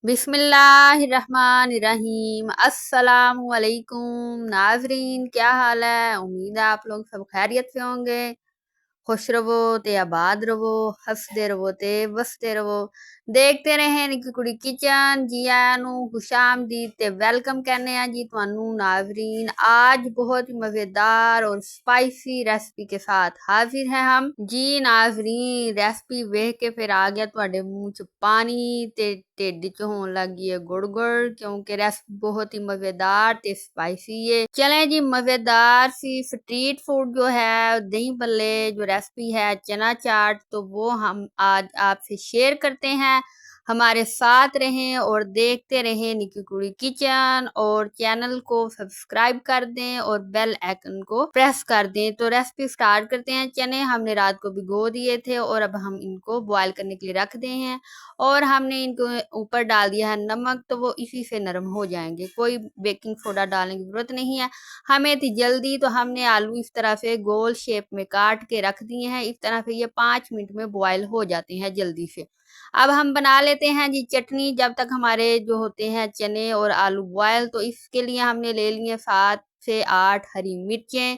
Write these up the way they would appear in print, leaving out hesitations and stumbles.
बिस्मिल्लाहिर्रहमानिर्रहीम। अस्सलामु अलैकुम नाजरीन, क्या हाल है। उम्मीद है आप लोग सब खैरियत से होंगे। खुश रवो ते आबाद रवो, हंसते रवो ते बसते रवो। देखते रहे निकी कुड़ी किचन। जी आया नू खुशामदीद ते वेलकम कहने हैं जी तुहानू नाजरीन। आज बहुत ही मजेदार और स्पाइसी रेसिपी के साथ हाजिर हैं हम जी नाजरीन। रेसिपी वेख के फिर आ गया तुहाडे मुंह च पानी ते ढिड च होन लग गई है गुड़ क्योंकि रेसिपी बहुत ही मजेदार ते स्पाइसी है। चलें जी, मजेदार सी स्ट्रीट फूड जो है दही भल्ले जो रेसिपी है चना चाट, तो वो हम आज आपसे शेयर करते हैं। हमारे साथ रहें और देखते रहें निकी कुड़ी किचन, और चैनल को सब्सक्राइब कर दें और बेल आइकन को प्रेस कर दें। तो रेसिपी स्टार्ट करते हैं। चने हमने रात को भिगो दिए थे और अब हम इनको बॉईल करने के लिए रख दे हैं, और हमने इनको ऊपर डाल दिया है नमक, तो वो इसी से नरम हो जाएंगे। कोई बेकिंग सोडा डालने की जरूरत नहीं है। हमें थी जल्दी, तो हमने आलू इस तरह से गोल शेप में काट के रख दिए हैं। इस तरह से ये 5 मिनट में बॉयल हो जाते हैं जल्दी से। अब हम बना लेते हैं जी चटनी। जब तक हमारे जो होते हैं चने और आलू बॉयल, तो इसके लिए हमने ले लिए 7 से 8 हरी मिर्चें,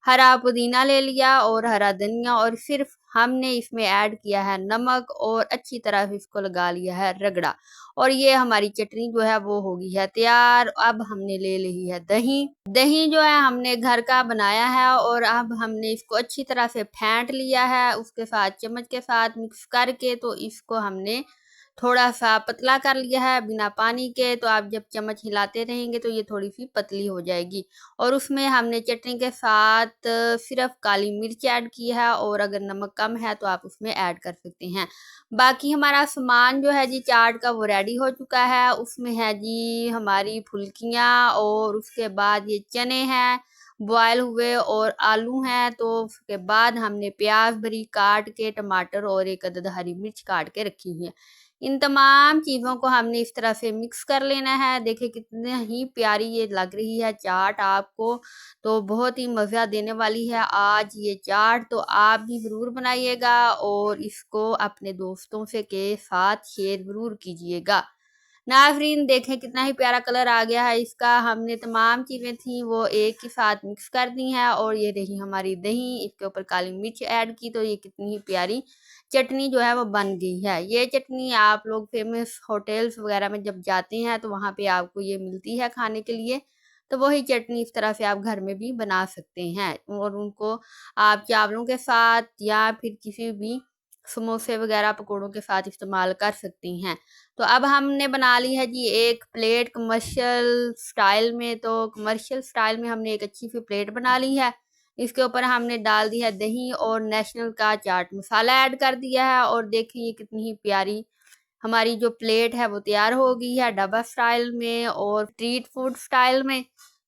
हरा पुदीना ले लिया और हरा धनिया, और सिर्फ हमने इसमें ऐड किया है नमक, और अच्छी तरह से इसको लगा लिया है रगड़ा। और ये हमारी चटनी जो है वो हो गई है तैयार। अब हमने ले ली है दही। दही जो है हमने घर का बनाया है, और अब हमने इसको अच्छी तरह से फेंट लिया है। उसके साथ चम्मच के साथ मिक्स करके, तो इसको हमने थोड़ा सा पतला कर लिया है बिना पानी के। तो आप जब चम्मच हिलाते रहेंगे तो ये थोड़ी सी पतली हो जाएगी। और उसमें हमने चटनी के साथ सिर्फ काली मिर्च ऐड की है, और अगर नमक कम है तो आप उसमें ऐड कर सकते हैं। बाकी हमारा सामान जो है जी चाट का वो रेडी हो चुका है। उसमें है जी हमारी फुल्कियाँ, और उसके बाद ये चने हैं बॉयल हुए, और आलू हैं। तो उसके बाद हमने प्याज भरी काट के, टमाटर और एक अदद हरी मिर्च काट के रखी हुई है। इन तमाम चीज़ों को हमने इस तरह से मिक्स कर लेना है। देखिए कितनी ही प्यारी ये लग रही है चाट आपको, तो बहुत ही मज़ा देने वाली है आज ये चाट। तो आप भी ज़रूर बनाइएगा, और इसको अपने दोस्तों से के साथ शेयर ज़रूर कीजिएगा। नाज़रीन देखें कितना ही प्यारा कलर आ गया है इसका। हमने तमाम चीज़ें थी वो एक ही साथ मिक्स कर दी हैं, और ये रही हमारी दही। इसके ऊपर काली मिर्च ऐड की, तो ये कितनी ही प्यारी चटनी जो है वो बन गई है। ये चटनी आप लोग फेमस होटल्स वगैरह में जब जाते हैं तो वहाँ पे आपको ये मिलती है खाने के लिए। तो वही चटनी इस तरह से आप घर में भी बना सकते हैं, और उनको आप चावलों के साथ या फिर किसी भी समोसे वगैरह पकौड़ों के साथ इस्तेमाल कर सकती हैं। तो अब हमने बना ली है जी एक प्लेट कमर्शियल स्टाइल में। तो कमर्शियल स्टाइल में हमने एक अच्छी सी प्लेट बना ली है। इसके ऊपर हमने डाल दी है दही, और नेशनल का चाट मसाला ऐड कर दिया है। और देखिए ये कितनी ही प्यारी हमारी जो प्लेट है वो तैयार हो गई है ढाबा स्टाइल में और स्ट्रीट फूड स्टाइल में।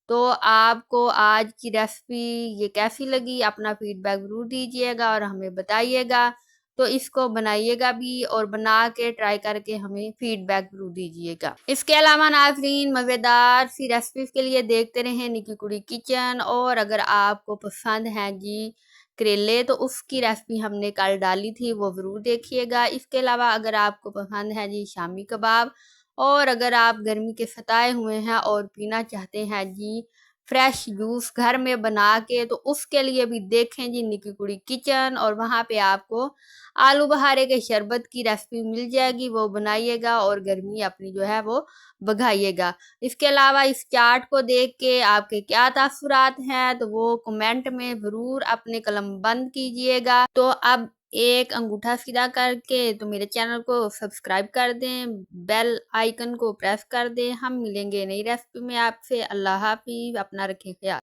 तो आपको आज की रेसिपी ये कैसी लगी, अपना फीडबैक ज़रूर दीजिएगा और हमें बताइएगा। तो इसको बनाइएगा भी, और बना के ट्राई करके हमें फीडबैक जरूर दीजिएगा। इसके अलावा नाज़रीन मज़ेदार सी रेसिपीज के लिए देखते रहें निकी कुड़ी किचन। और अगर आपको पसंद है जी करेले, तो उसकी रेसिपी हमने कल डाली थी, वो ज़रूर देखिएगा। इसके अलावा अगर आपको पसंद है जी शामी कबाब, और अगर आप गर्मी के सताए हुए हैं और पीना चाहते हैं जी फ्रेश जूस घर में बना के, तो उसके लिए भी देखें जी निकी कुड़ी किचन। और वहाँ पे आपको आलू बहारे के शरबत की रेसिपी मिल जाएगी, वो बनाइएगा और गर्मी अपनी जो है वो भगाइएगा। इसके अलावा इस चार्ट को देख के आपके क्या तासुरात हैं, तो वो कमेंट में ज़रूर अपने कलम बंद कीजिएगा। तो अब एक अंगूठा सीधा करके तो मेरे चैनल को सब्सक्राइब कर दें, बेल आइकन को प्रेस कर दें। हम मिलेंगे नई रेसिपी में आपसे। अल्लाह हाफिज़, अपना रखें ख्याल।